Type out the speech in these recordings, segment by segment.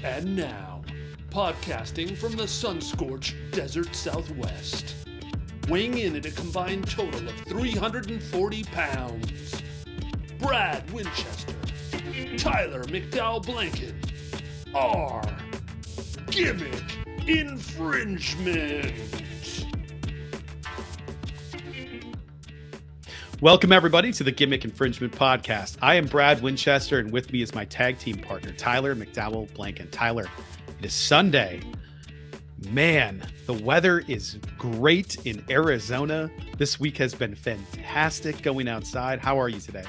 And now, podcasting from the sun-scorched desert Southwest, weighing in at a combined total of 340 pounds, Brad Winchester, Tyler McDowell-Blanken, are Gimmick Infringement. Welcome, everybody, to the Gimmick Infringement Podcast. I am Brad Winchester, and with me is my tag team partner, Tyler McDowell-Blanken. Tyler, it is Sunday. Man, the weather is great in Arizona. This week has been fantastic going outside. How are you today?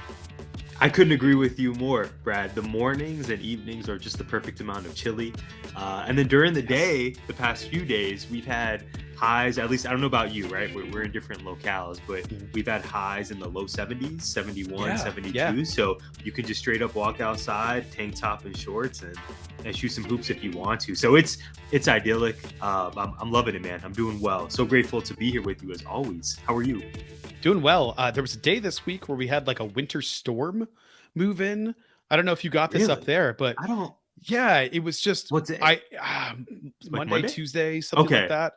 I couldn't agree with you more, Brad. The mornings and evenings are just the perfect amount of chilly. And then during the day, the past few days, we've had highs, at least I don't know about you, right? We're in different locales, but we've had highs in the low 70s, 71, 72. Yeah. So you can just straight up walk outside, tank top and shorts, and shoot some hoops if you want to. So it's idyllic. I'm loving it, man. I'm doing well. So grateful to be here with you as always. How are you? Doing well. There was a day this week where we had like a winter storm move in. I don't know if you got this up there, but I don't. Yeah, it was just what's it? Monday, Tuesday, something like that.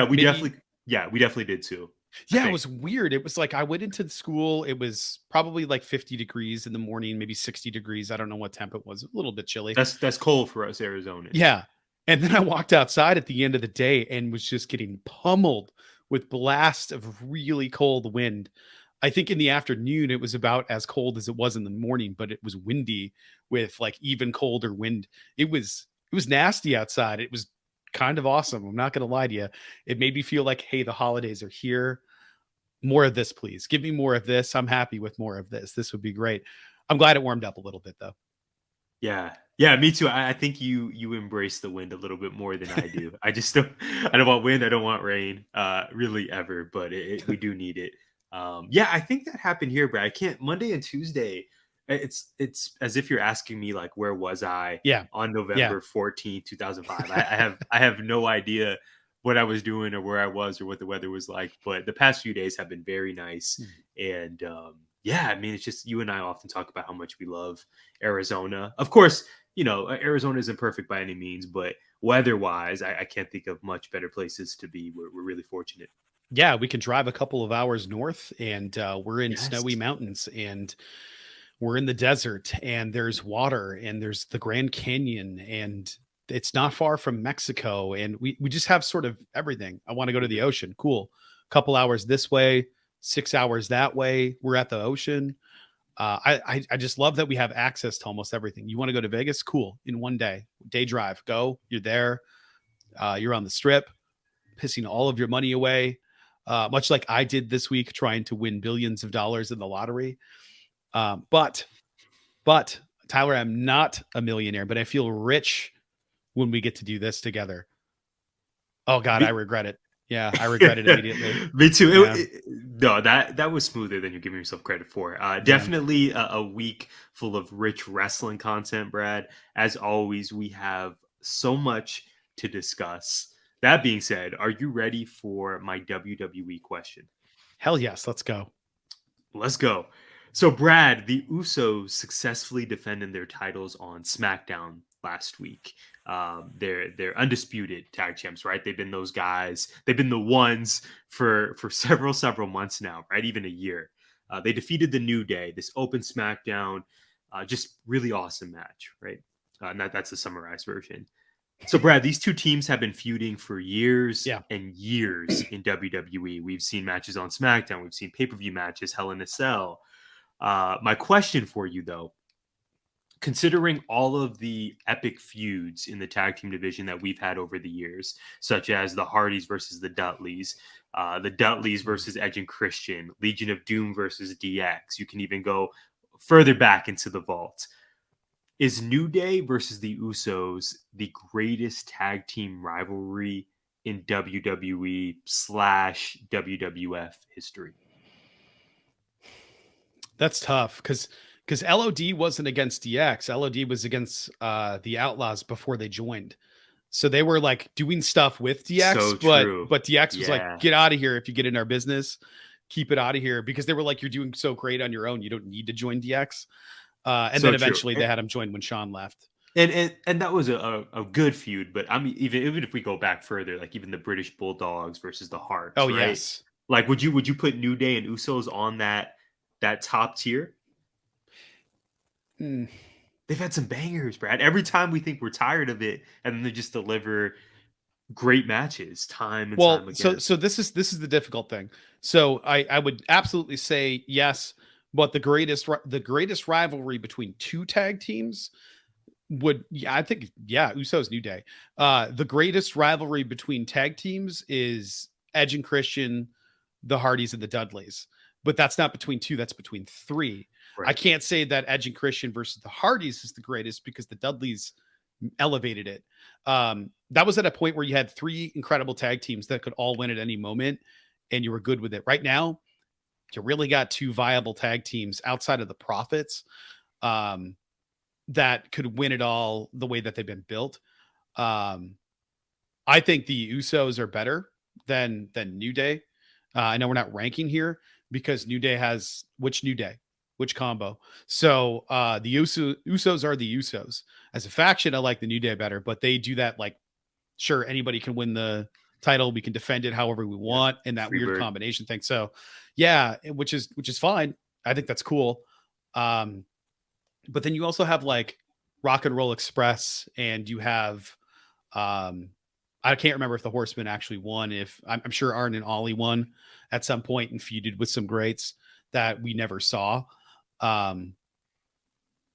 We definitely did too. Yeah, it was weird. It was like I went into the school. It was probably like 50 degrees in the morning, maybe 60 degrees. I don't know what temp it was. A little bit chilly. That's cold for us, Arizona. Yeah, and then I walked outside at the end of the day and was just getting pummeled with blast of really cold wind. I think in the afternoon it was about as cold as it was in the morning, but it was windy with like even colder wind. It was nasty outside. It was kind of awesome. I'm not going to lie to you. It made me feel like, hey, the holidays are here. More of this, please. Give me more of this. I'm happy with more of this. This would be great. I'm glad it warmed up a little bit though. Yeah, me too. I think you embrace the wind a little bit more than I do. I don't want wind. I don't want rain, really ever, but we do need it. I think that happened here, Brad. I can't. Monday and Tuesday, it's as if you're asking me like, where was I on November 14th, 2005? I have no idea what I was doing or where I was or what the weather was like, but the past few days have been very nice. And I mean, it's just you and I often talk about how much we love Arizona. Of course, Arizona isn't perfect by any means, but weather-wise, I can't think of much better places to be. We're really fortunate. Yeah, we can drive a couple of hours north and we're in snowy mountains and we're in the desert and there's water and there's the Grand Canyon and it's not far from Mexico. And we just have sort of everything. I want to go to the ocean. Cool. Couple hours this way, 6 hours that way. We're at the ocean. I just love that we have access to almost everything. You want to go to Vegas? Cool. In one day drive, go, you're there. You're on the strip, pissing all of your money away. Much like I did this week, trying to win billions of dollars in the lottery. But Tyler, I'm not a millionaire, but I feel rich when we get to do this together. Oh God, I regret it. Yeah, I regret it immediately. Me too. Yeah. That was smoother than you're giving yourself credit for. Definitely a week full of rich wrestling content, Brad. As always, we have so much to discuss. That being said, are you ready for my WWE question? Hell yes, let's go. Let's go. So, Brad, the Usos successfully defended their titles on SmackDown last week. They're undisputed tag champs, right? They've been those guys. They've been the ones for several months now, right? Even a year. They defeated the New Day, this open SmackDown, just really awesome match, right? And that's the summarized version. So, Brad, these two teams have been feuding for years and years in WWE. We've seen matches on SmackDown. We've seen pay-per-view matches, Hell in a Cell. My question for you, though, considering all of the epic feuds in the tag team division that we've had over the years, such as the Hardys versus the Dudleys versus Edge and Christian, Legion of Doom versus DX, you can even go further back into the vault. Is New Day versus the Usos the greatest tag team rivalry in WWE / WWF history? That's tough because LOD wasn't against DX. LOD was against the Outlaws before they joined. So they were like doing stuff with DX, but DX was like, get out of here if you get in our business. Keep it out of here, because they were like, you're doing so great on your own. You don't need to join DX. And So then true. eventually they had him join when Sean left. And that was a good feud, but I mean, even if we go back further, like even the British Bulldogs versus the Hearts, Oh, right? yes. Like, would you put New Day and Usos on that top tier? Mm. They've had some bangers, Brad. Every time we think we're tired of it, and then they just deliver great matches time and time Well, again. so this is the difficult thing. So I would absolutely say yes, but the greatest rivalry between two tag teams would, yeah, I think, yeah, Usos New Day. The greatest rivalry between tag teams is Edge and Christian, the Hardys and the Dudleys. But that's not between two, that's between three. I Right. can't say that Edge and Christian versus the Hardys is the greatest because the Dudleys elevated it. That was at a point where you had three incredible tag teams that could all win at any moment, and you were good with it. Right now, you really got two viable tag teams outside of the Profits that could win it all the way that they've been built. Um, I think the Usos are better than New Day. I know we're not ranking here because New Day has which combo. So the Usos are the Usos. As a faction, I like the New Day better, but they do that like, sure, anybody can win the title. We can defend it however we Yeah. want in that weird Freebird. combination thing. So yeah, which is fine. I think that's cool. But then you also have like Rock and Roll Express, and you have I can't remember if the Horsemen actually won. If I'm sure Arn and Ollie won at some point and feuded with some greats that we never saw.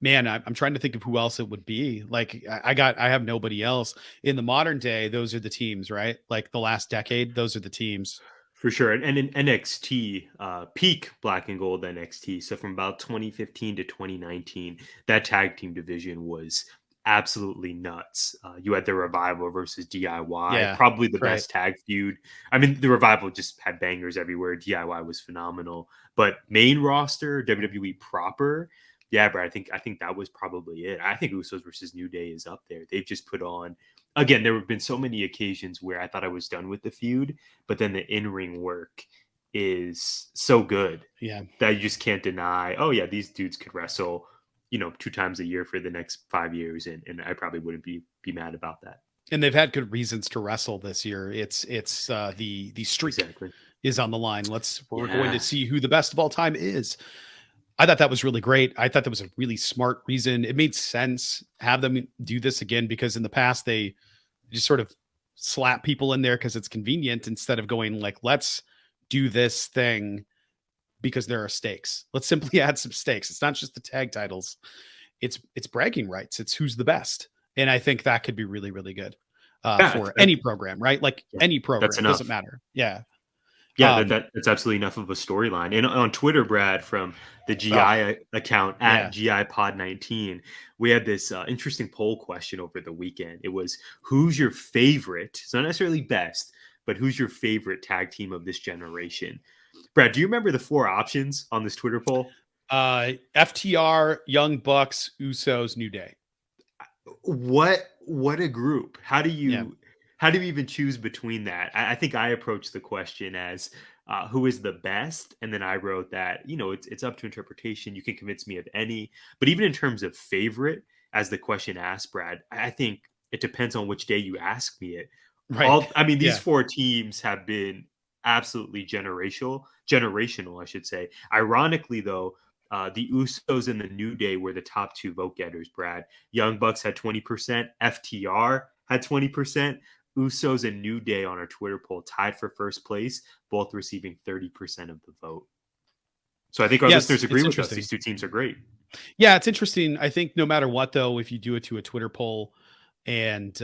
Man, I'm trying to think of who else it would be. Like I have nobody else in the modern day. Those are the teams, right? Like the last decade, those are the teams. For sure. And in NXT, peak Black and Gold NXT, so from about 2015 to 2019, that tag team division was absolutely nuts. You had the Revival versus DIY, Yeah, probably the right. best tag feud. I mean, the Revival just had bangers everywhere. DIY was phenomenal. But main roster, WWE proper, yeah, Brad, I think that was probably it. I think Usos versus New Day is up there. They've just put on, again, there have been so many occasions where I thought I was done with the feud, but then the in-ring work is so good Yeah. that you just can't deny, oh yeah, these dudes could wrestle, 2 times a year for the next 5 years, and I probably wouldn't be mad about that. And they've had good reasons to wrestle this year. It's the streak Exactly. is on the line. We're going to Yeah. see who the best of all time is. I thought that was really great. I thought that was a really smart reason. It made sense have them do this again because in the past they just sort of slap people in there because it's convenient instead of going like, let's do this thing because there are stakes. Let's simply add some stakes. It's not just the tag titles. It's bragging rights. It's who's the best. And I think that could be really, really good for any program, right? Like any program, it doesn't matter. Yeah. Yeah, that's absolutely enough of a storyline. And on Twitter, Brad, from the GI account at GIPod19, we had this interesting poll question over the weekend. It was, who's your favorite? It's not necessarily best, but who's your favorite tag team of this generation? Brad, do you remember the 4 options on this Twitter poll? FTR, Young Bucks, Usos, New Day. What a group. How do you even choose between that? I think I approached the question as who is the best, and then I wrote that it's up to interpretation. You can convince me of any, but even in terms of favorite, as the question asked, Brad, I think it depends on which day you ask me it. Right. These 4 teams have been absolutely generational, I should say. Ironically, though, the Usos and the New Day were the top 2 vote getters, Brad. Young Bucks had 20%, FTR had 20%, Usos and New Day on our Twitter poll tied for first place, both receiving 30% of the vote. So I think our listeners agree with us. These 2 teams are great. Yeah, it's interesting. I think no matter what, though, if you do it to a Twitter poll, and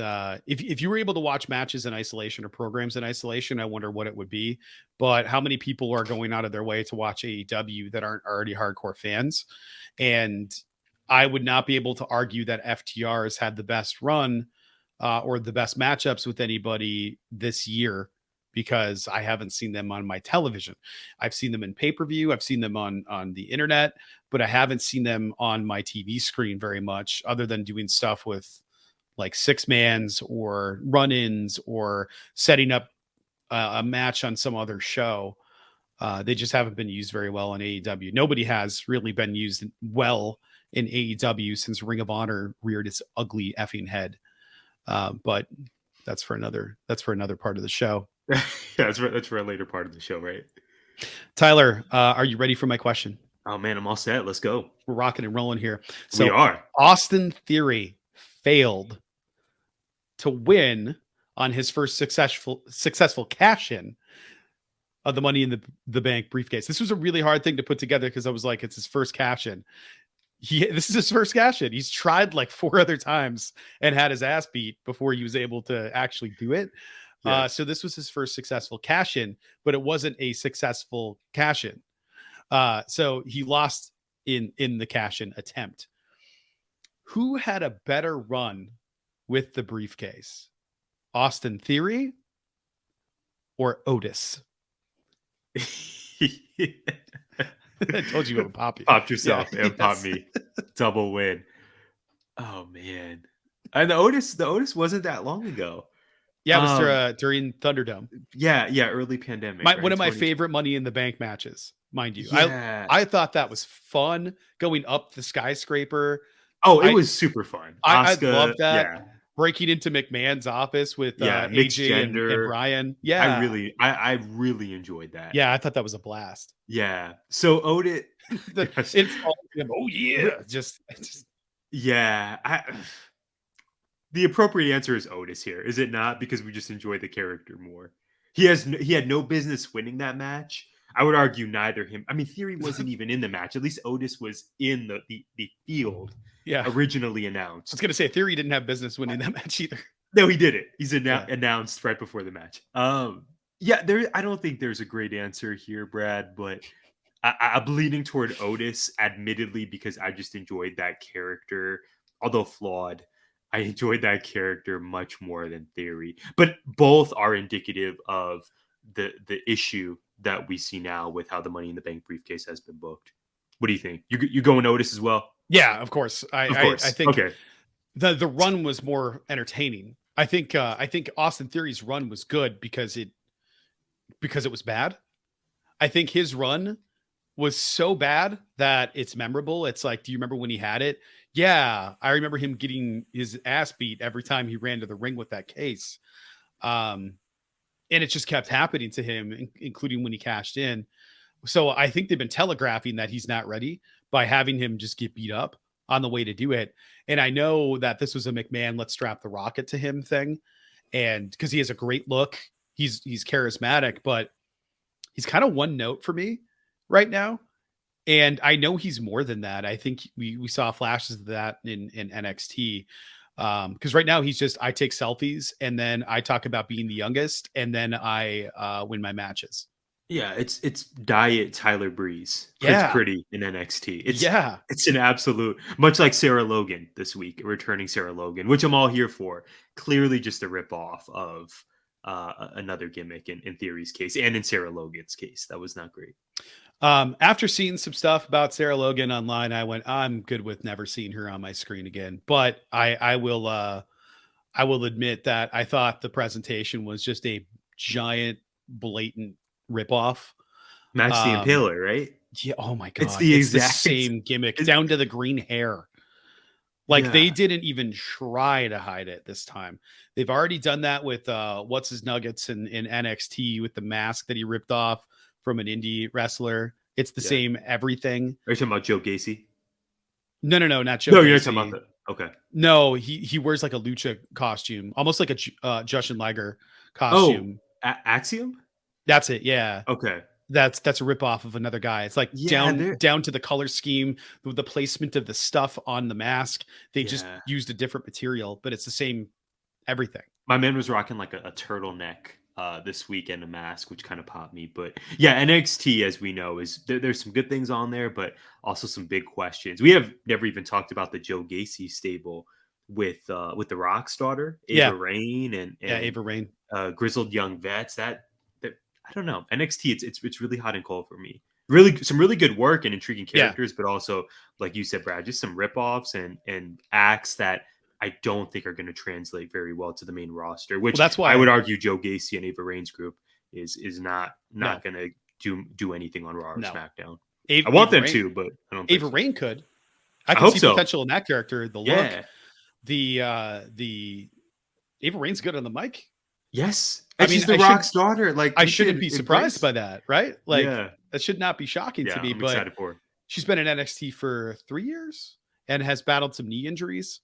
if you were able to watch matches in isolation or programs in isolation, I wonder what it would be. But how many people are going out of their way to watch AEW that aren't already hardcore fans? And I would not be able to argue that FTR has had the best run or the best matchups with anybody this year because I haven't seen them on my television. I've seen them in pay-per-view. I've seen them on the internet, but I haven't seen them on my TV screen very much other than doing stuff with like 6-mans or run-ins or setting up a match on some other show. They just haven't been used very well in AEW. Nobody has really been used well in AEW since Ring of Honor reared its ugly effing head. But that's for another part of the show. That's for a later part of the show, right? Tyler, are you ready for my question? Oh man, I'm all set. Let's go. We're rocking and rolling here. So we are. Austin Theory failed to win on his first successful cash-in of the Money in the Bank briefcase. This was a really hard thing to put together because I was like, it's his first cash-in. This is his first cash-in. He's tried like 4 other times and had his ass beat before he was able to actually do it. Yeah. So this was his first successful cash-in, but it wasn't a successful cash-in. So he lost in the cash-in attempt. Who had a better run with the briefcase? Austin Theory or Otis? I told you it would pop you. Popped yourself and popped me. Double win. Oh man. And the Otis wasn't that long ago. Yeah, it was during Thunderdome. Yeah, early pandemic. One of my favorite Money in the Bank matches, mind you. Yeah. I thought that was fun, going up the skyscraper. Oh, it was super fun. I love that. Yeah. Breaking into McMahon's office with AJ and Brian. Yeah, I really enjoyed that. Yeah, I thought that was a blast. Yeah. So Otis, oh yeah, just yeah. The appropriate answer is Otis here, is it not? Because we just enjoy the character more. He had no business winning that match. I would argue neither him. I mean, Theory wasn't even in the match. At least Otis was in the field. Yeah, originally announced. I was gonna say Theory didn't have business winning that match either. No, he did it. He's announced right before the match. I don't think there's a great answer here, Brad, but I'm leaning toward Otis, admittedly, because I just enjoyed that character, although flawed. I enjoyed that character much more than Theory, but both are indicative of the issue that we see now with how the Money in the Bank briefcase has been booked. What do you think? You going Otis as well? Yeah, of course. I think okay. The run was more entertaining. I think Austin Theory's run was good because it was bad. I think his run was so bad that it's memorable. It's like, do you remember when he had it? Yeah, I remember him getting his ass beat every time he ran to the ring with that case. And it just kept happening to him, including when he cashed in. So I think they've been telegraphing that he's not ready by having him just get beat up on the way to do it. And I know that this was a McMahon, let's strap the rocket to him thing. And because he has a great look, he's charismatic, but he's kind of one note for me right now. And I know he's more than that. I think we saw flashes of that in NXT. Because right now he's just, I take selfies and then I talk about being the youngest and then I win my matches. Yeah, it's diet Tyler Breeze. Yeah. It's pretty in NXT. It's an absolute, much like Sarah Logan this week, returning Sarah Logan, which I'm all here for. Clearly just a ripoff of another gimmick in Theory's case and in Sarah Logan's case. That was not great. After seeing some stuff about Sarah Logan online, I went, I'm good with never seeing her on my screen again. But I will admit that I thought the presentation was just a giant, blatant ripoff. Max the Impaler, right? Yeah. Oh my god, it's the same gimmick down to the green hair. Like they didn't even try to hide it this time. They've already done that with what's his nuggets in NXT with the mask that he ripped off from an indie wrestler. It's the same everything. Are you talking about Joe Gacy? No, not Joe. No, Gacy. You're talking about that. Okay. No, he wears like a lucha costume, almost like a Jushin Liger costume. Oh, Axiom? That's it. Yeah. Okay. That's a ripoff of another guy. It's like down to the color scheme, the placement of the stuff on the mask. They just used a different material, but it's the same everything. My man was rocking like a turtleneck this week and a mask, which kind of popped me. But yeah, NXT, as we know, is there's some good things on there, but also some big questions. We have never even talked about the Joe Gacy stable with the Rock's daughter, Ava Raine, and Ava Raine, grizzled young vets. That I don't know. NXT, it's really hot and cold for me. Really, some really good work and intriguing characters, but also, like you said, Brad, just some ripoffs and acts that I don't think are going to translate very well to the main roster. Which that's why I would argue Joe Gacy and Ava Raine's group is not going to do anything on Raw or SmackDown. I want them to, but I don't think Ava Raine could. I can hope see so. potential in that character. The look, Yeah. the Ava Rain's good on the mic. Yes. And she's the I Rock's daughter. Like, I we shouldn't should be surprised by that, right? Like, Yeah. that should not be shocking to Yeah. me, I'm but excited for her. she's been in NXT for 3 years and has battled some knee injuries.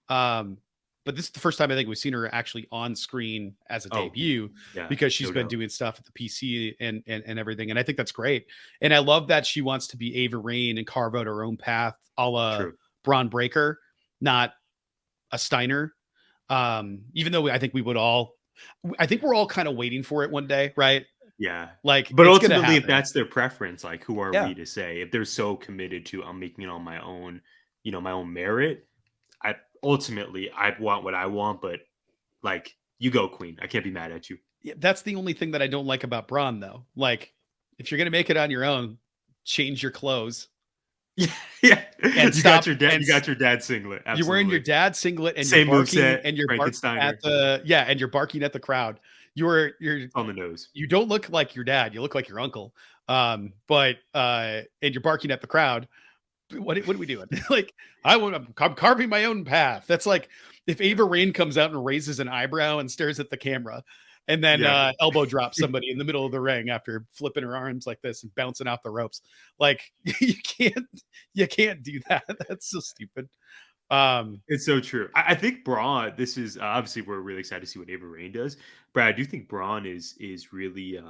But this is the first time I think we've seen her actually on screen as a debut, Yeah. because she's been doing stuff at the PC and everything. And I think that's great. And I love that she wants to be Ava Rain and carve out her own path, a la Braun Breaker, not a Steiner. Even though I think we're all kind of waiting for it one day, right? Yeah. Like, but it's ultimately, if that's their preference, like, who are Yeah. we to say? If they're so committed to I'm making it on my own, my own merit, I want what I want, but like, you go, Queen. I can't be mad at you. Yeah, that's the only thing that I don't like about Braun, though. Like, if you're gonna make it on your own, change your clothes. Yeah. And you got your dad singlet. Absolutely. You're wearing your dad's singlet and Same you're barking moveset, and you're barking Frankensteiner. and you're barking at the crowd. You're on the nose. You don't look like your dad. You look like your uncle. And you're barking at the crowd. What are we doing? Like, I'm carving my own path. That's like if Ava Rain comes out and raises an eyebrow and stares at the camera, and then elbow drops somebody in the middle of the ring after flipping her arms like this and bouncing off the ropes. Like, you can't do that. That's so stupid. It's so true. I think Braun, this is obviously, we're really excited to see what Ava Rain does. Brad, I do think Braun is really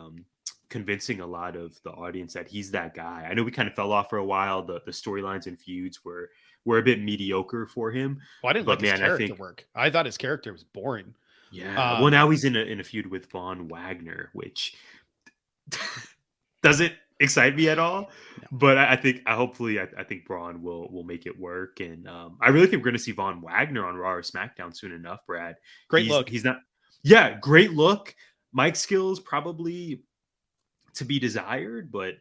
convincing a lot of the audience that he's that guy. I know we kind of fell off for a while. The storylines and feuds were a bit mediocre for him. Well, I didn't like his character work. I thought his character was boring. Yeah. Well, now he's in a feud with Von Wagner, which doesn't excite me at all. No. But I think Braun will make it work. And I really think we're going to see Von Wagner on Raw or SmackDown soon enough, Brad. Great look. He's not. Yeah, great look. Mic skills probably to be desired, but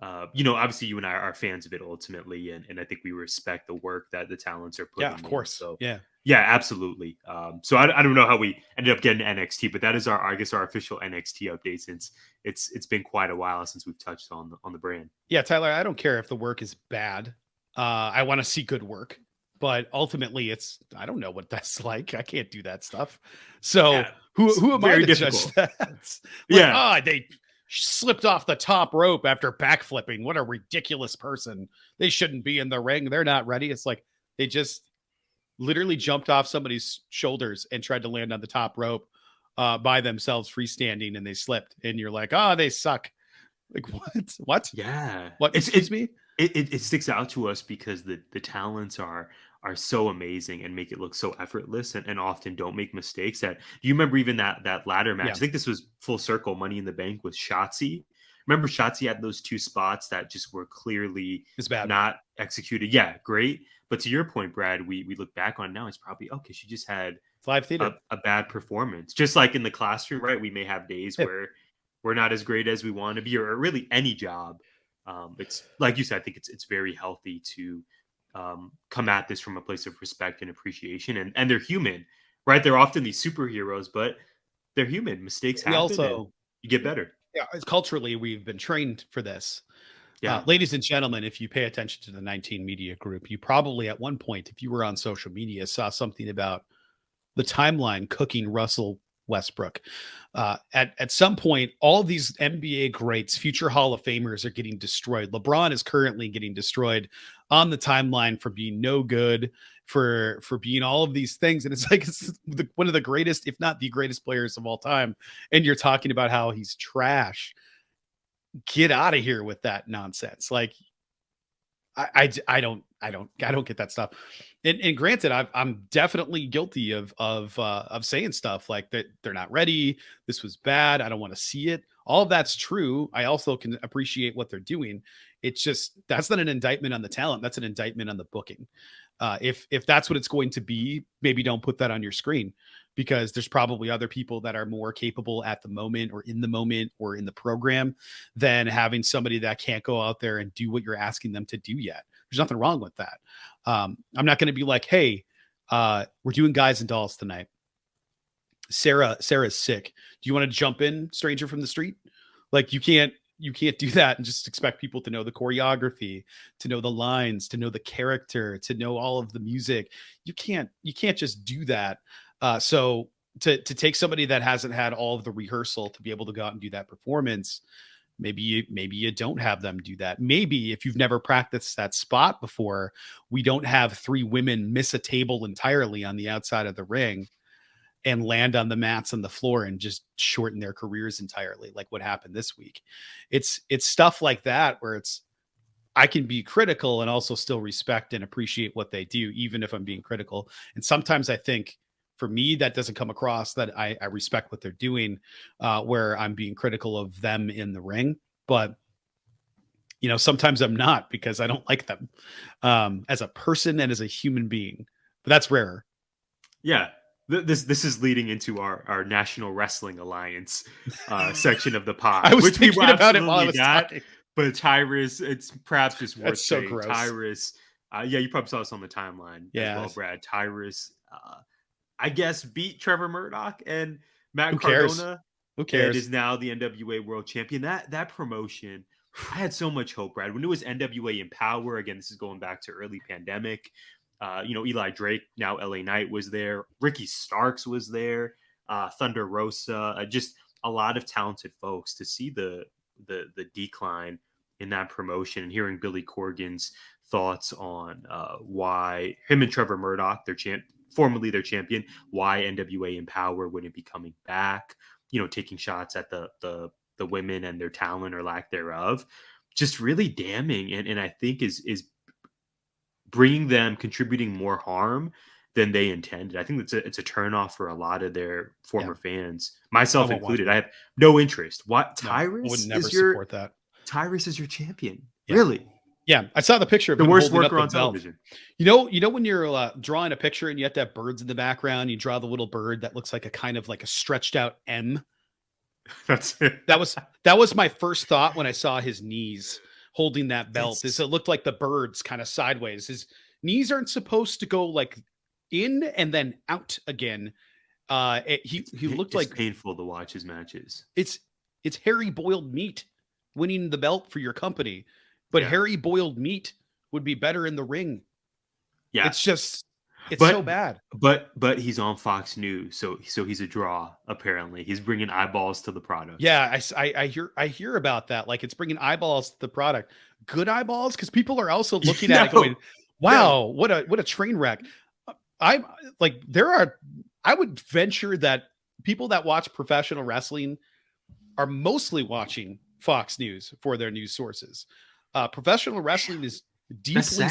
obviously you and I are fans of it ultimately, and I think we respect the work that the talents are putting. Yeah, of course. So yeah, absolutely. So I don't know how we ended up getting NXT, but that is our official NXT update, since it's been quite a while since we've touched on the brand. Yeah, Tyler, I don't care if the work is bad. I want to see good work, but ultimately I don't know what that's like. I can't do that stuff. So who am I to judge that? They slipped off the top rope after backflipping. What a ridiculous person. They shouldn't be in the ring. They're not ready. It's like they just literally jumped off somebody's shoulders and tried to land on the top rope by themselves freestanding, and they slipped. And you're like, they suck. Like, what? Yeah. What? Excuse me? It sticks out to us because the talents are so amazing and make it look so effortless, and often don't make mistakes. Do you remember even that ladder match? Yeah. I think this was Full Circle Money in the Bank with Shotzi. Remember Shotzi had those two spots that just were clearly not executed. Yeah, great. But to your point, Brad, we look back on now, it's probably, okay, she just had live theater, a bad performance. Just like in the classroom, right? We may have days where we're not as great as we want to be, or really any job. It's like you said, I think it's very healthy to come at this from a place of respect and appreciation, and they're human, right? They're often these superheroes, but they're human. Mistakes happen. Also, you get better. Yeah, culturally, we've been trained for this. Yeah, ladies and gentlemen, if you pay attention to the 19 Media Group, you probably at one point, if you were on social media, saw something about the timeline cooking Russell Westbrook. At some point, all these NBA greats, future Hall of Famers, are getting destroyed. LeBron is currently getting destroyed on the timeline for being no good, for being all of these things. And it's like, one of the greatest, if not the greatest players of all time. And you're talking about how he's trash. Get out of here with that nonsense. Like, I don't get that stuff. And granted, I'm definitely guilty of saying stuff like that. They're not ready. This was bad. I don't want to see it. All of that's true. I also can appreciate what they're doing. It's just, that's not an indictment on the talent. That's an indictment on the booking. If that's what it's going to be, maybe don't put that on your screen, because there's probably other people that are more capable at the moment, or in the program, than having somebody that can't go out there and do what you're asking them to do yet. There's nothing wrong with that. I'm not going to be like, hey, we're doing Guys and Dolls tonight. Sarah's sick. Do you want to jump in, stranger from the street? Like, you can't do that and just expect people to know the choreography, to know the lines, to know the character, to know all of the music. You can't just do that. So to take somebody that hasn't had all of the rehearsal to be able to go out and do that performance, maybe you don't have them do that. Maybe if you've never practiced that spot before, we don't have 3 women miss a table entirely on the outside of the ring and land on the mats on the floor and just shorten their careers entirely, like what happened this week. It's stuff like that where I can be critical and also still respect and appreciate what they do, even if I'm being critical. And sometimes I think for me, that doesn't come across that I respect what they're doing, where I'm being critical of them in the ring. But, sometimes I'm not, because I don't like them as a person and as a human being. But that's rarer. Yeah. This is leading into our National Wrestling Alliance section of the pod. I was which thinking about it while I was talking. But Tyrus, it's perhaps just worth That's so saying. gross. Tyrus, you probably saw this on the timeline as well, Brad. Tyrus, I guess, beat Trevor Murdoch and Matt Cardona. Who cares? And is now the NWA World Champion. That promotion, I had so much hope, Brad. When it was NWA Empower, again, this is going back to early pandemic. Eli Drake, now LA Knight, was there. Ricky Starks was there. Thunder Rosa, just a lot of talented folks. To see the decline in that promotion and hearing Billy Corgan's thoughts on why him and Trevor Murdoch, formerly their champion, why NWA Empower wouldn't be coming back, taking shots at the women and their talent or lack thereof, just really damning. And I think is bringing them, contributing more harm than they intended. I think it's a turnoff for a lot of their former fans, myself included. I have no interest. What? Tyrus? I would never support that. Tyrus is your champion. Yeah. Really? Yeah. I saw the picture of the him worst holding worker up on the belt. television. You know when you're drawing a picture and you have to have birds in the background, you draw the little bird that looks like a kind of like a stretched out M. That's it. That was my first thought when I saw his knees holding that belt. It looked like the birds kind of sideways. His knees aren't supposed to go like in and then out again. He looked like painful to watch his matches. It's hairy boiled meat winning the belt for your company, but hairy boiled meat would be better in the ring. Yeah, it's so bad. But he's on Fox News, so he's a draw. Apparently, he's bringing eyeballs to the product. Yeah, I hear about that. Like, it's bringing eyeballs to the product. Good eyeballs, because people are also looking at it going, "Wow, what a train wreck." I would venture that people that watch professional wrestling are mostly watching Fox News for their news sources. Professional wrestling is deeply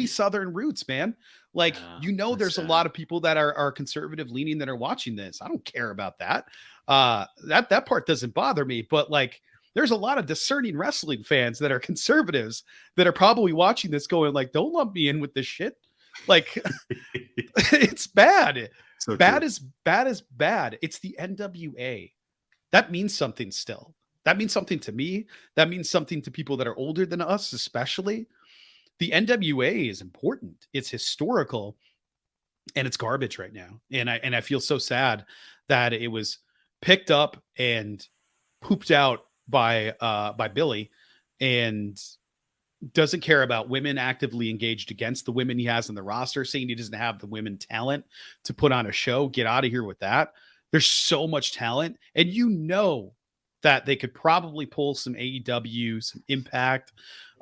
southern roots, man. Like, there's a lot of people that are conservative leaning that are watching this. I don't care about that. That part doesn't bother me, but like, there's a lot of discerning wrestling fans that are conservatives that are probably watching this going like, don't lump me in with this shit. Like, it's bad. So bad true. is bad is bad. It's the NWA. That means something still. That means something to me. That means something to people that are older than us, especially. The NWA is important. It's historical, and it's garbage right now. And I feel so sad that it was picked up and pooped out by Billy, and doesn't care about women actively engaged against the women he has in the roster, saying he doesn't have the women talent to put on a show. Get out of here with that. There's so much talent, and that they could probably pull some AEW, some Impact,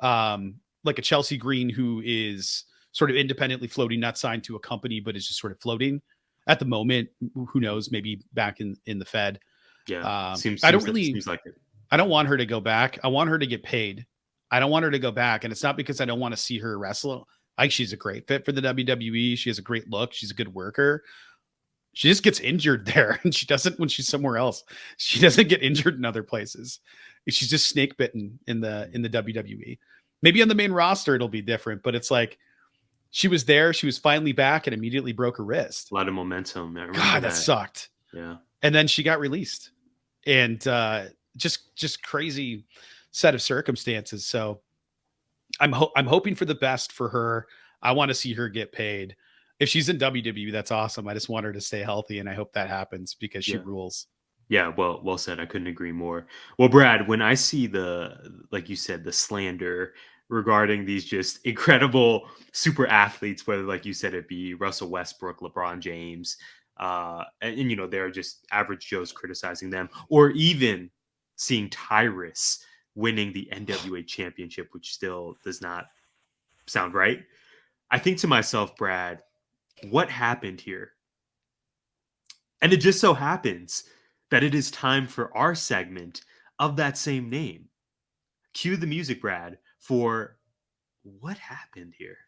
like a Chelsea Green, who is sort of independently floating, not signed to a company, but is just sort of floating at the moment. Who knows? Maybe back in the Fed. Yeah, seems like it. I don't want her to go back. I want her to get paid. I don't want her to go back, and it's not because I don't want to see her wrestle. I think she's a great fit for the WWE. She has a great look. She's a good worker. She just gets injured there, and she doesn't when she's somewhere else. She doesn't get injured in other places. She's just snake bitten in the WWE. Maybe on the main roster it'll be different, but it's like she was there, she was finally back, and immediately broke her wrist. A lot of momentum. God, that sucked. Yeah, and then she got released, and just crazy set of circumstances. So I'm hoping for the best for her. I want to see her get paid. If she's in WWE, that's awesome. I just want her to stay healthy, and I hope that happens because she rules. Yeah, well said. I couldn't agree more. Well, Brad, when I see like you said, the slander regarding these just incredible super athletes, whether like you said, it be Russell Westbrook, LeBron James, and they're just average Joes criticizing them, or even seeing Tyrus winning the NWA championship, which still does not sound right. I think to myself, Brad, what happened here? And it just so happens that it is time for our segment of that same name. Cue the music, Brad, for what happened here.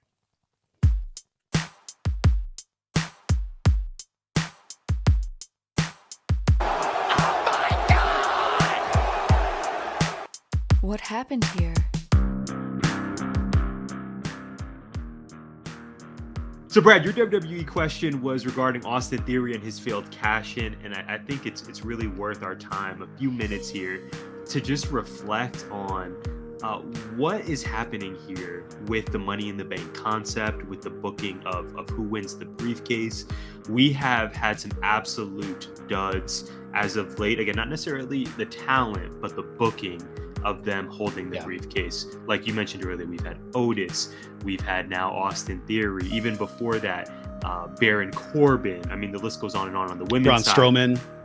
What happened here? So, Brad, your WWE question was regarding Austin Theory and his failed cash-in, and I think it's really worth our time, a few minutes here, to just reflect on what is happening here with the Money in the Bank concept, with the booking of who wins the briefcase. We have had some absolute duds as of late. Again, not necessarily the talent, but the booking of them holding the briefcase. Like you mentioned earlier, we've had Otis, we've had now Austin Theory, even before that, Baron Corbin. I mean, the list goes on and on the women's side.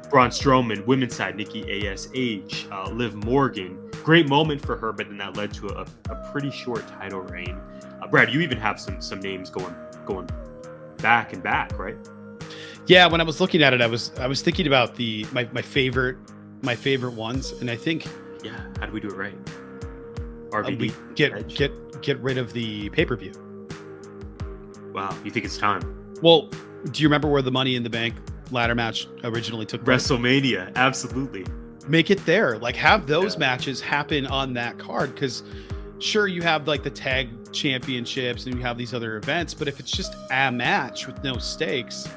Braun Strowman, women's side, Nikki ASH, Liv Morgan. Great moment for her, but then that led to a pretty short title reign. Brad, you even have some names going back and back, right? Yeah, when I was looking at it, I was thinking about my favorite ones, and I think how do we do it right? RVD, we get rid of the pay-per-view. Wow, you think it's time? Well, do you remember where the Money in the Bank ladder match originally took place? WrestleMania, absolutely. Make it there. Like, have those matches happen on that card, because sure, you have like the tag championships and you have these other events, but if it's just a match with no stakes,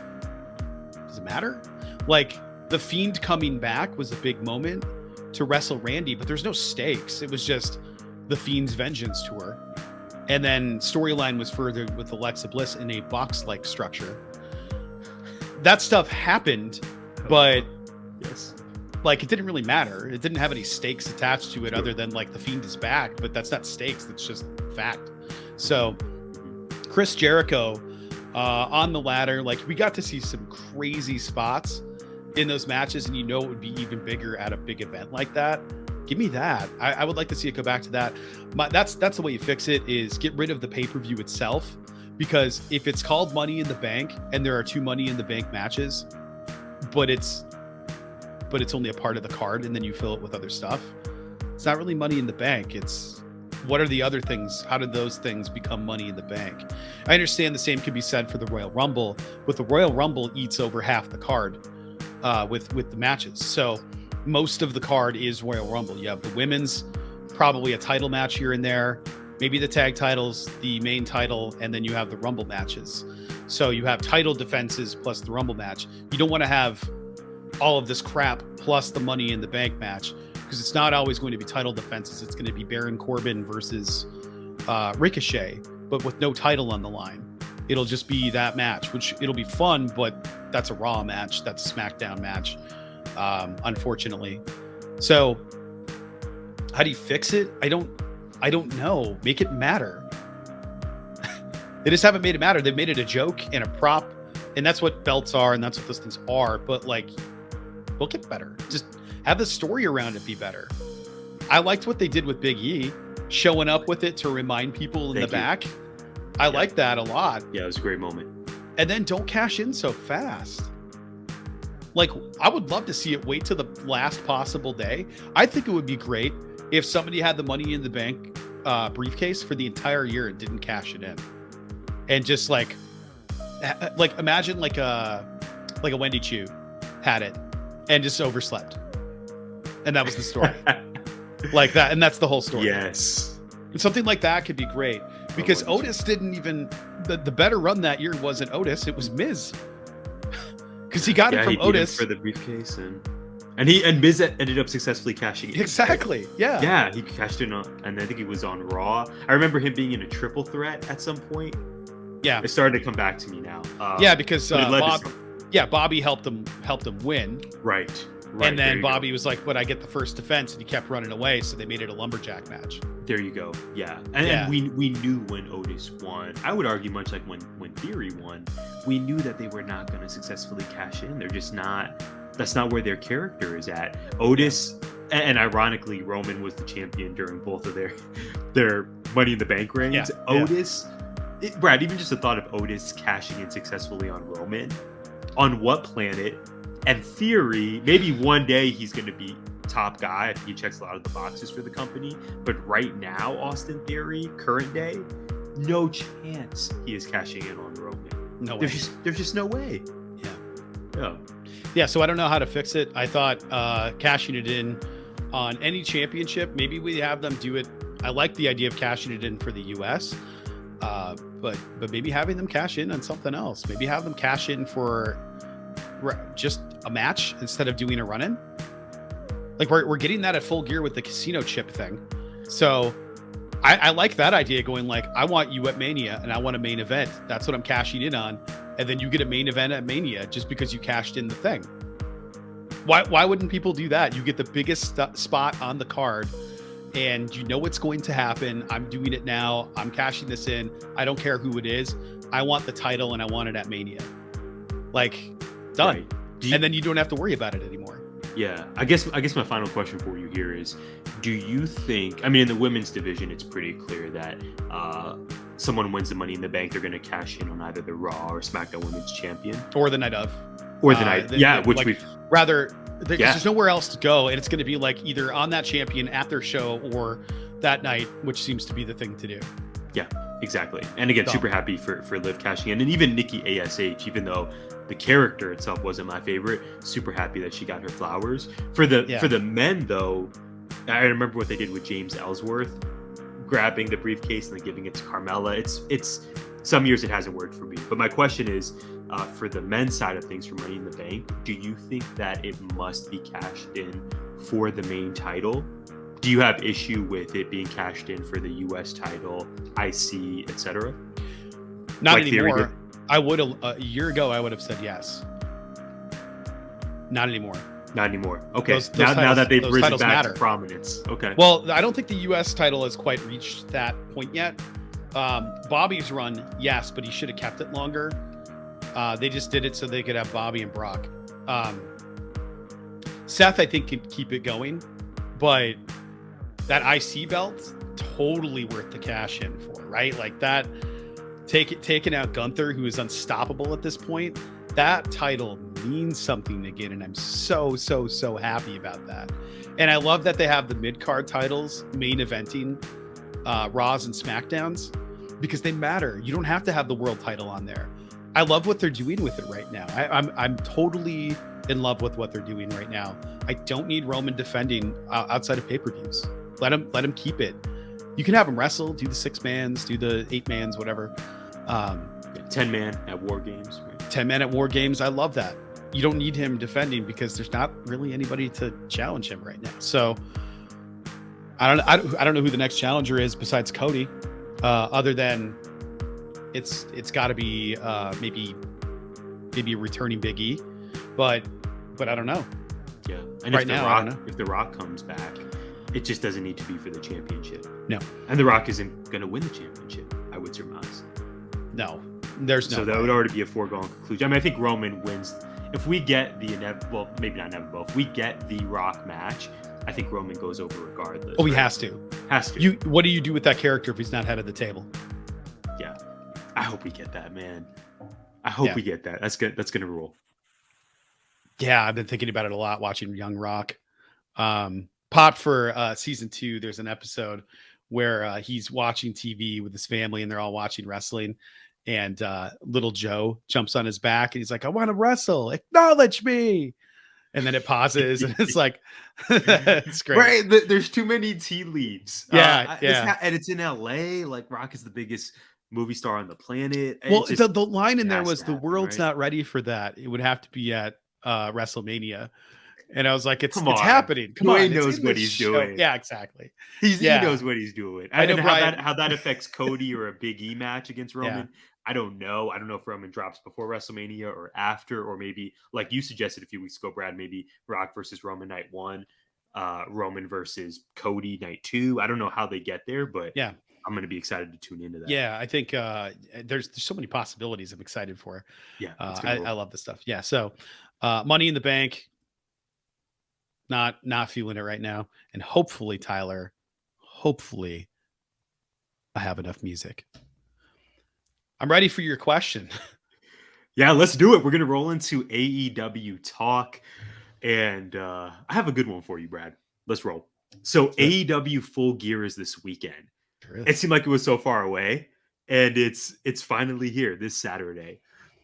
does it matter? Like, the Fiend coming back was a big moment to wrestle Randy, but there's no stakes. It was just the Fiend's vengeance tour. And then storyline was furthered with Alexa Bliss in a box-like structure. That stuff happened, but like, it didn't really matter. It didn't have any stakes attached to it other than like the Fiend is back, but that's not stakes. That's just fact. So Chris Jericho on the ladder, like, we got to see some crazy spots in those matches, and it would be even bigger at a big event like that. Give me that. I would like to see it go back to that. That's the way you fix it, is get rid of the pay-per-view itself, because if it's called Money in the Bank and there are 2 Money in the Bank matches, but it's only a part of the card, and then you fill it with other stuff, it's not really Money in the Bank. It's what are the other things? How did those things become Money in the Bank? I understand the same could be said for the Royal Rumble, but the Royal Rumble eats over half the card with the matches. So most of the card is Royal Rumble. You have the women's, probably a title match here and there, maybe the tag titles, the main title, and then you have the Rumble matches. So you have title defenses plus the Rumble match. You don't want to have all of this crap plus the Money in the Bank match, because it's not always going to be title defenses. It's going to be Baron Corbin versus Ricochet, but with no title on the line. It'll just be that match, which it'll be fun, but that's a Raw match. That's a SmackDown match, unfortunately. So how do you fix it? I don't know. Make it matter. They just haven't made it matter. They've made it a joke and a prop, and that's what belts are, and that's what those things are. But like, book it better. Just have the story around it be better. I liked what they did with Big E, showing up with it to remind people in the back. I like that a lot. Yeah, it was a great moment. And then don't cash in so fast. Like, I would love to see it wait to the last possible day. I think it would be great if somebody had the Money in the Bank briefcase for the entire year and didn't cash it in. And just like imagine like a Wendy Chu had it and just overslept. And that was the story. Like that. And that's the whole story. Yes. And something like that could be great, because Otis didn't even, the better run that year wasn't Otis, it was Miz. Because he got it from Otis for the briefcase, and Miz ended up successfully cashing in. Exactly. Yeah. Yeah, he cashed in and I think he was on Raw. I remember him being in a triple threat at some point. Yeah. It started to come back to me now. Yeah, because Bobby helped him win. Right. Right, And there then you Bobby go. was like, but I get the first defense, and he kept running away, so they made it a lumberjack match. There you go. Yeah. And we knew when Otis won, I would argue much like when Theory won, we knew that they were not going to successfully cash in. They're just not, that's not where their character is at. Otis, and ironically, Roman was the champion during both of their Money in the Bank reigns. Yeah. Otis, Brad, even just the thought of Otis cashing in successfully on Roman, on what planet? And Theory, maybe one day he's going to be top guy if he checks a lot of the boxes for the company. But right now, Austin Theory, current day, no chance he is cashing in on Roman. No way. There's just no way. Yeah. So I don't know how to fix it. I thought cashing it in on any championship, maybe we have them do it. I like the idea of cashing it in for the US, but maybe having them cash in on something else. Maybe have them cash in for just a match instead of doing a run-in. Like we're getting that at Full Gear with the casino chip thing. So I like that idea, going like, I want you at Mania and I want a main event. That's what I'm cashing in on. And then you get a main event at Mania just because you cashed in the thing. Why wouldn't people do that? You get the biggest spot on the card and you know what's going to happen. I'm doing it now. I'm cashing this in. I don't care who it is. I want the title and I want it at Mania. Like, done. Right. And then you don't have to worry about it anymore. Yeah, I guess my final question for you here is, do you think, I mean, in the women's division, it's pretty clear that someone wins the Money in the Bank, they're going to cash in on either the Raw or SmackDown Women's Champion. Or the night of. Or the night, which like, we've... Rather, there's nowhere else to go, and it's going to be like either on that champion at their show or that night, which seems to be the thing to do. Yeah, exactly. And again, super happy for Liv cashing in. And even Nikki ASH, even though the character itself wasn't my favorite, super happy that she got her flowers. For the men, though, I remember what they did with James Ellsworth, grabbing the briefcase and then giving it to Carmella. It's some years it hasn't worked for me. But my question is, for the men's side of things, for Money in the Bank, do you think that it must be cashed in for the main title? Do you have issue with it being cashed in for the US title, IC, etc.? Not anymore. I would a year ago, I would have said yes. Not anymore. Not anymore. Okay. Those now that they've risen back matter. to prominence. Okay. Well, I don't think the US title has quite reached that point yet. Bobby's run, yes, but he should have kept it longer. They just did it so they could have Bobby and Brock. Seth, I think, can keep it going, but that IC belt, totally worth the cash in for, right? Like that, taking out Gunther, who is unstoppable at this point, that title means something again, and I'm so happy about that. And I love that they have the mid-card titles main eventing Raws and SmackDowns, because they matter. You don't have to have the world title on there. I love what they're doing with it right now. I'm totally in love with what they're doing right now. I don't need Roman defending outside of pay-per-views. Let him keep it. You can have him wrestle, do the 6-mans, do the 8-mans, whatever. 10-man at War Games. Right? 10-man at War Games. I love that. You don't need him defending because there's not really anybody to challenge him right now. So I don't know who the next challenger is besides Cody, other than it's got to be maybe a returning Big E, but I don't know. Yeah, and right now, if the Rock comes back, it just doesn't need to be for the championship. No, and the Rock isn't going to win the championship, I would surmise. No, there's no. So that would already be a foregone conclusion. I mean, I think Roman wins if we get the inevitable. Maybe not inevitable. If we get the Rock match, I think Roman goes over regardless. Oh, he has to. Has to. What do you do with that character if he's not head of the table? Yeah, I hope we get that, man. I hope we get that. That's good. That's gonna rule. Yeah, I've been thinking about it a lot watching Young Rock. Pop for season 2. There's an episode where he's watching TV with his family and they're all watching wrestling. And little Joe jumps on his back and he's like, I want to wrestle. Acknowledge me. And then it pauses and it's like, it's great. Right. There's too many tea leaves. Yeah. And it's in LA. Like Rock is the biggest movie star on the planet. Well, the line in there was the world's right? not ready for that. It would have to be at WrestleMania. And I was like, it's on. happening. Come on. He knows what he's doing. Yeah, exactly. He knows what he's doing. I know and how that affects Cody or a Big E match against Roman. I don't know. I don't know if Roman drops before WrestleMania or after, or maybe like you suggested a few weeks ago, Brad, maybe Rock versus Roman night 1, Roman versus Cody night 2. I don't know how they get there, but Yeah. I'm going to be excited to tune into that. Yeah, I think there's so many possibilities I'm excited for. Yeah, I love this stuff. Yeah, so Money in the Bank, not feeling it right now. And hopefully, Tyler, I have enough music. I'm ready for your question. Yeah, let's do it. We're going to roll into AEW talk. And I have a good one for you, Brad. Let's roll. So AEW Full Gear is this weekend. It seemed like it was so far away, and it's finally here this Saturday.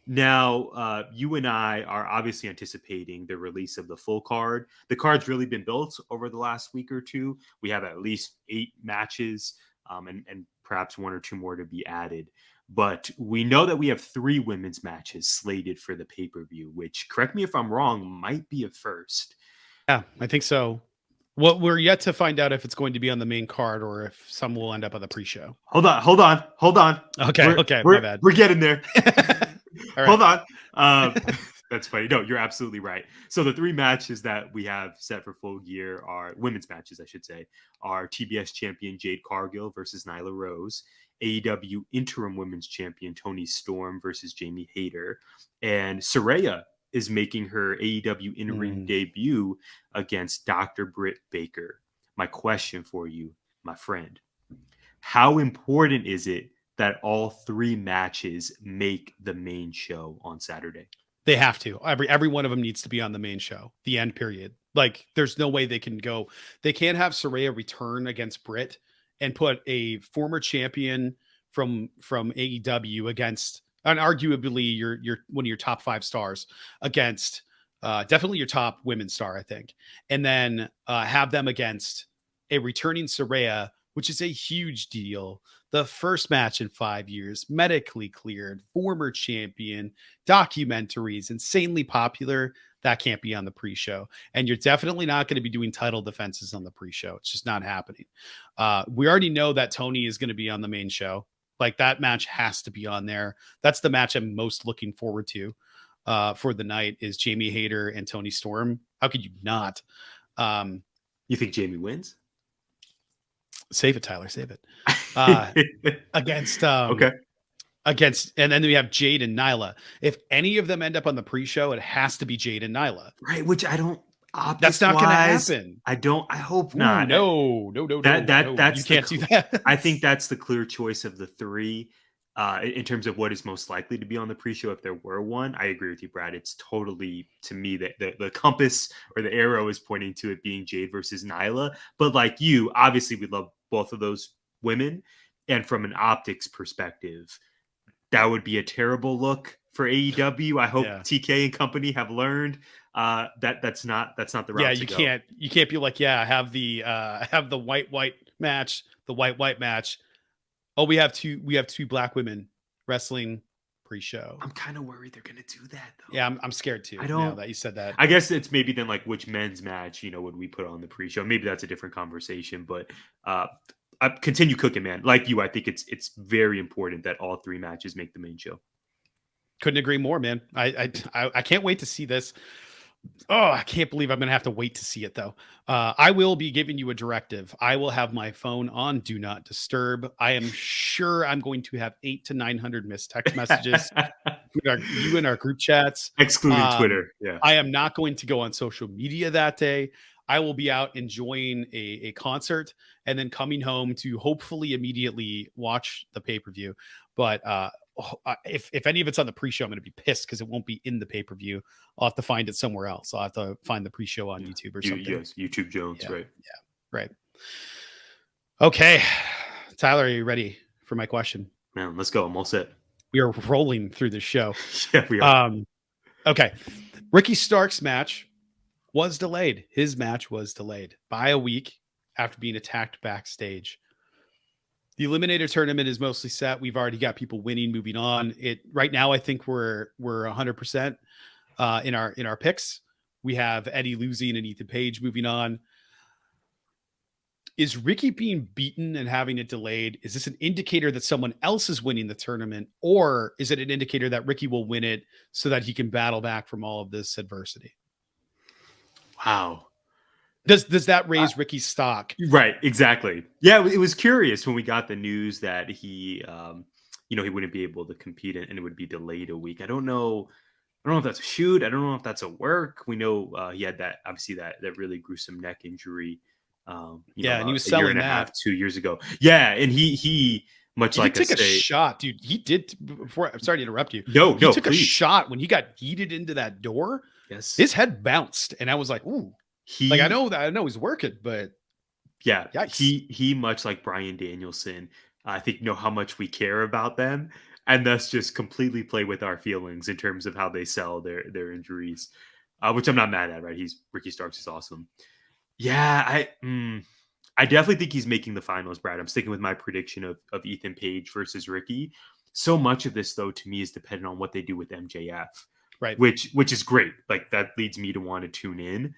Now, you and I are obviously anticipating the release of the full card. The card's really been built over the last week or two. We have at least 8 matches, and perhaps 1 or 2 more to be added. But we know that we have 3 women's matches slated for the pay-per-view, which, correct me if I'm wrong, might be a first. Yeah, I think so. Well, we're yet to find out if it's going to be on the main card or if some will end up on the pre-show. Hold on. Okay, my bad. We're getting there. All right. Hold on. That's funny. No, you're absolutely right. So the 3 matches that we have set for Full Gear are women's matches, I should say, are TBS champion Jade Cargill versus Nyla Rose, AEW interim women's champion Toni Storm versus Jamie Hayter, and Saraya is making her AEW in-ring debut against Dr. Britt Baker. My question for you, my friend, how important is it that all 3 matches make the main show on Saturday? They have to. Every one of them needs to be on the main show, the end period. Like, there's no way they can go. They can't have Saraya return against Britt and put a former champion from AEW against, and arguably your one of your top 5 stars against definitely your top women's star, I think, and then have them against a returning Saraya, which is a huge deal. The first match in 5 years, medically cleared, former champion, documentaries, insanely popular. That can't be on the pre-show. And you're definitely not going to be doing title defenses on the pre-show. It's just not happening. We already know that Tony is going to be on the main show. Like, that match has to be on there. That's the match I'm most looking forward to for the night is Jamie Hayter and Toni Storm. How could you not? You think Jamie wins? Save it, Tyler. Save it. Against and then we have Jade and Nyla. If any of them end up on the pre-show, it has to be Jade and Nyla. Right, which I don't. That's not going to happen. I hope not. No. That's you can't do that. I think that's the clear choice of the 3 in terms of what is most likely to be on the pre-show if there were one. I agree with you, Brad. It's totally, to me, that the compass or the arrow is pointing to it being Jade versus Nyla. But like you, obviously, we love both of those women, and from an optics perspective, that would be a terrible look for AEW. I hope TK and company have learned that's not the route. Yeah, you can't be like, have the white match, the white match. Oh, we have two black women wrestling pre-show. I'm kind of worried they're gonna do that though. Yeah, I'm scared too. Now that you said that. I guess it's maybe then like which men's match, would we put on the pre-show? Maybe that's a different conversation, but I continue cooking, man. Like you, I think it's very important that all 3 matches make the main show. Couldn't agree more, man. I can't wait to see this. Oh, I can't believe I'm going to have to wait to see it, though. I will be giving you a directive. I will have my phone on Do Not Disturb. I am sure I'm going to have 800 to 900 missed text messages. You in our group chats. Excluding Twitter. Yeah. I am not going to go on social media that day. I will be out enjoying a concert and then coming home to hopefully immediately watch the pay-per-view. But if any of it's on the pre-show, I'm going to be pissed because it won't be in the pay-per-view. I'll have to find it somewhere else. I'll have to find the pre-show on YouTube or something. Yes, YouTube Jones, right? Yeah, right. Okay, Tyler, are you ready for my question? Man, let's go. I'm all set. We are rolling through the show. Yeah, we are. Okay, Ricky Stark's match was delayed. His match was delayed by a week after being attacked backstage. The Eliminator Tournament is mostly set. We've already got people winning, moving on. Right now, I think we're 100% in our picks. We have Eddie losing and Ethan Page moving on. is Ricky being beaten and having it delayed? Is this an indicator that someone else is winning the tournament, or is it an indicator that Ricky will win it so that he can battle back from all of this adversity? Wow. Does that raise Ricky's stock? Right, exactly. Yeah, it was curious when we got the news that he he wouldn't be able to compete and it would be delayed a week. I don't know if that's a shoot. I don't know if that's a work. We know he had that really gruesome neck injury. And he was a selling year and a that half, 2 years ago. Yeah, and he much like took a shot, dude. He did before. I'm sorry to interrupt you. He took please. a shot when he got heated into that door. Yes, his head bounced, and I was like, "Ooh." I know he's working, but yeah, yikes. he much like Bryan Danielson. I think know how much we care about them, and thus just completely play with our feelings in terms of how they sell their injuries, which I'm not mad at. Right, Ricky Starks is awesome. Yeah, I definitely think he's making the finals, Brad. I'm sticking with my prediction of Ethan Page versus Ricky. So much of this, though, to me is dependent on what they do with MJF, right? Which is great. Like that leads me to want to tune in.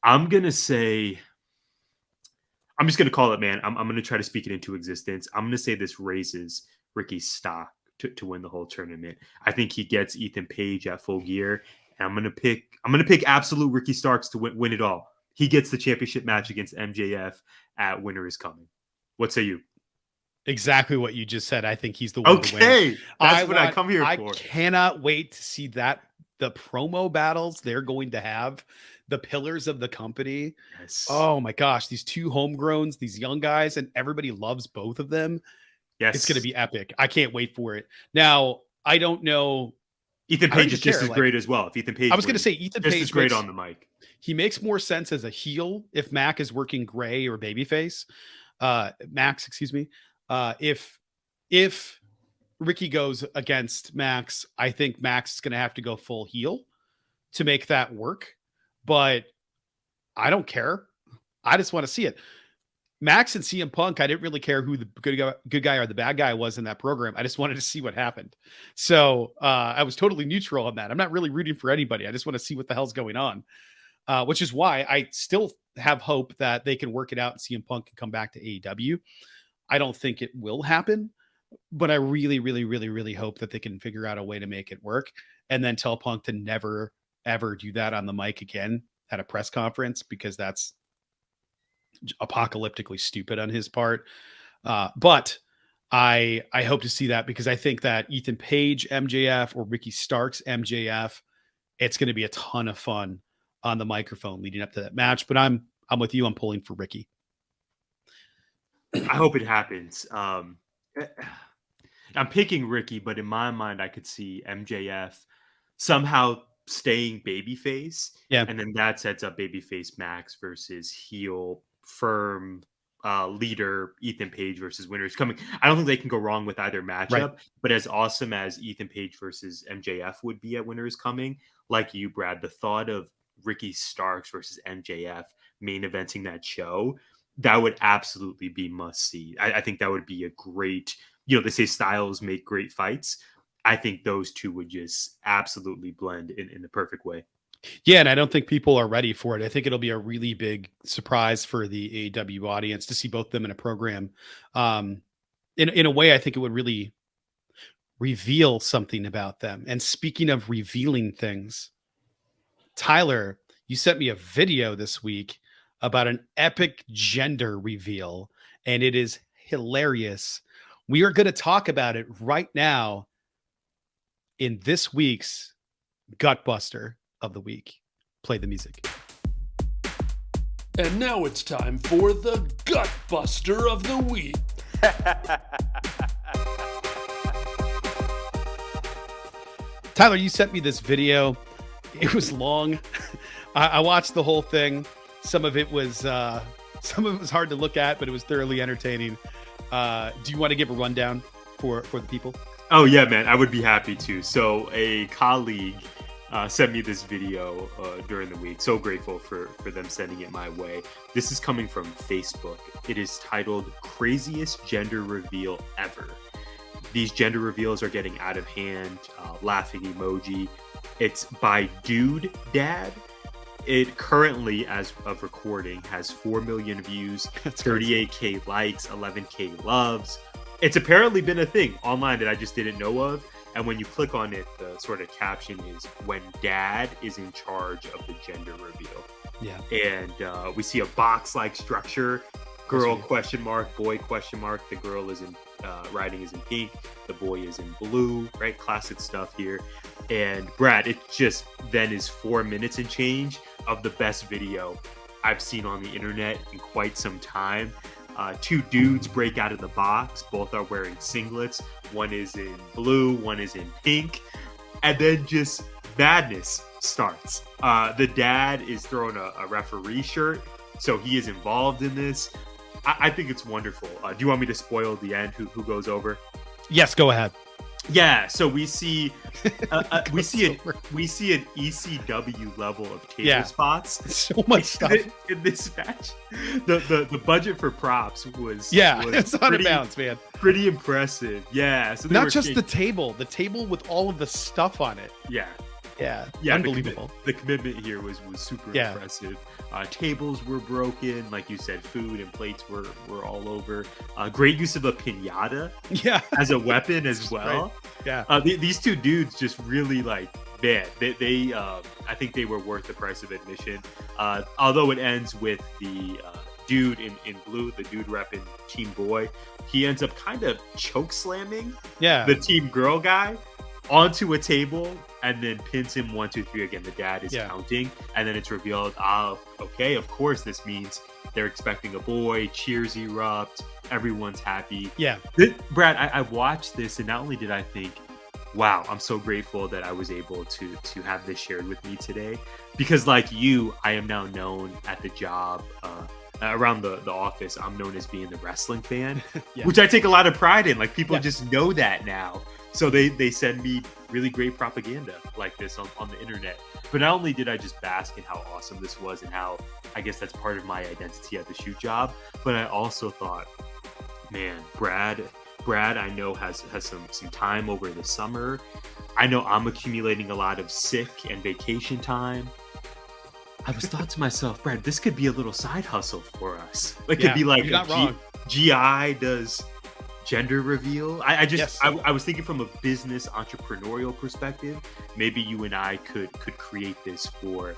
I'm just gonna call it, man. I'm gonna try to speak it into existence. I'm gonna say this raises Ricky's stock to win the whole tournament. I think he gets Ethan Page at Full Gear, and I'm gonna pick absolute Ricky Starks to win it all. He gets the championship match against MJF at Winter is Coming. What say you? Exactly what you just said. I think he's the one to win. Okay, that's what I come here for. I cannot wait to see the promo battles they're going to have. The pillars of the company. Yes. Oh my gosh, these two homegrowns, these young guys, and everybody loves both of them. Yes, it's going to be epic. I can't wait for it. Now, I don't know. Ethan Page is just as great as well. If Ethan Page, I was going to say Ethan Page is great on the mic. He makes more sense as a heel if Mac is working gray or babyface. Max, excuse me. If Ricky goes against Max, I think Max is going to have to go full heel to make that work. But I don't care. I just want to see it. Max and CM Punk, I didn't really care who the good guy or the bad guy was in that program. I just wanted to see what happened. So I was totally neutral on that. I'm not really rooting for anybody. I just want to see what the hell's going on, which is why I still have hope that they can work it out and CM Punk can come back to AEW. I don't think it will happen, but I really, really, really, really hope that they can figure out a way to make it work and then tell Punk to never, ever do that on the mic again at a press conference, because that's apocalyptically stupid on his part. But I hope to see that, because I think that Ethan Page MJF or Ricky Starks MJF, it's going to be a ton of fun on the microphone leading up to that match. But I'm with you. I'm pulling for Ricky. I hope it happens. I'm picking Ricky, but in my mind, I could see MJF somehow staying babyface. Yeah. And then that sets up babyface Max versus heel firm leader Ethan Page versus Winter is Coming. I don't think they can go wrong with either matchup, right. But as awesome as Ethan Page versus MJF would be at Winter is Coming, like you, Brad, the thought of Ricky Starks versus MJF main eventing that show, that would absolutely be must see. I think that would be a great, they say styles make great fights. I think those two would just absolutely blend in the perfect way. Yeah, and I don't think people are ready for it. I think it'll be a really big surprise for the AEW audience to see both of them in a program. In a way, I think it would really reveal something about them. And speaking of revealing things, Tyler, you sent me a video this week about an epic gender reveal, and it is hilarious. We are going to talk about it right now in this week's Gutbuster of the week. Play the music. And now it's time for the Gutbuster of the week. Tyler, you sent me this video. It was long. I watched the whole thing. Some of it was hard to look at, but it was thoroughly entertaining. Do you want to give a rundown for the people? Oh yeah, man, I would be happy to. So a colleague sent me this video during the week. So grateful for them sending it my way. This is coming from Facebook. It is titled "Craziest Gender Reveal Ever." These gender reveals are getting out of hand. Laughing emoji. It's by Dude Dad. It currently, as of recording, has 4 million views, 38K likes, 11K loves. It's apparently been a thing online that I just didn't know of. And when you click on it, the sort of caption is when dad is in charge of the gender reveal. Yeah. And we see a box-like structure. Girl question mark, boy question mark. The girl is in writing is in pink. The boy is in blue, right? Classic stuff here. And Brad, it just then is 4 minutes and change of the best video I've seen on the internet in quite some time. Two dudes break out of the box. Both are wearing singlets. One is in blue, one is in pink. And then just madness starts. The dad is throwing a referee shirt, so he is involved in this. I think it's wonderful. Do you want me to spoil the end? Who goes over? Yes, go ahead. Yeah, so we see we see an ECW level of table spots. So much stuff in this match. The budget for props was it's out of bounds, man. Pretty impressive. Yeah, so not just the table with all of the stuff on it. Yeah, unbelievable. The commitment here was super impressive. Tables were broken, like you said. Food and plates were all over. Great use of a piñata, as a weapon as well. Right. These two dudes just really they I think they were worth the price of admission. Although it ends with the dude in blue, the dude repping Team Boy, he ends up kind of choke slamming the Team Girl guy onto a table and then pins him 1, 2, 3 again. The dad is counting, and then it's revealed, okay, of course this means they're expecting a boy. Cheers erupt, everyone's happy. Brad, I watched this, and not only did I think, wow, I'm so grateful that I was able to have this shared with me today, because like you, I am now known at the job, around the office, I'm known as being the wrestling fan, which I take a lot of pride in. Like, people just know that now. So they send me really great propaganda like this on the internet. But not only did I just bask in how awesome this was and how I guess that's part of my identity at the shoot job, but I also thought, man, Brad I know has some time over the summer. I know I'm accumulating a lot of sick and vacation time. I was thought to myself, Brad, this could be a little side hustle for us. It could be like GI does gender reveal. I was thinking from a business entrepreneurial perspective. Maybe you and I could create this for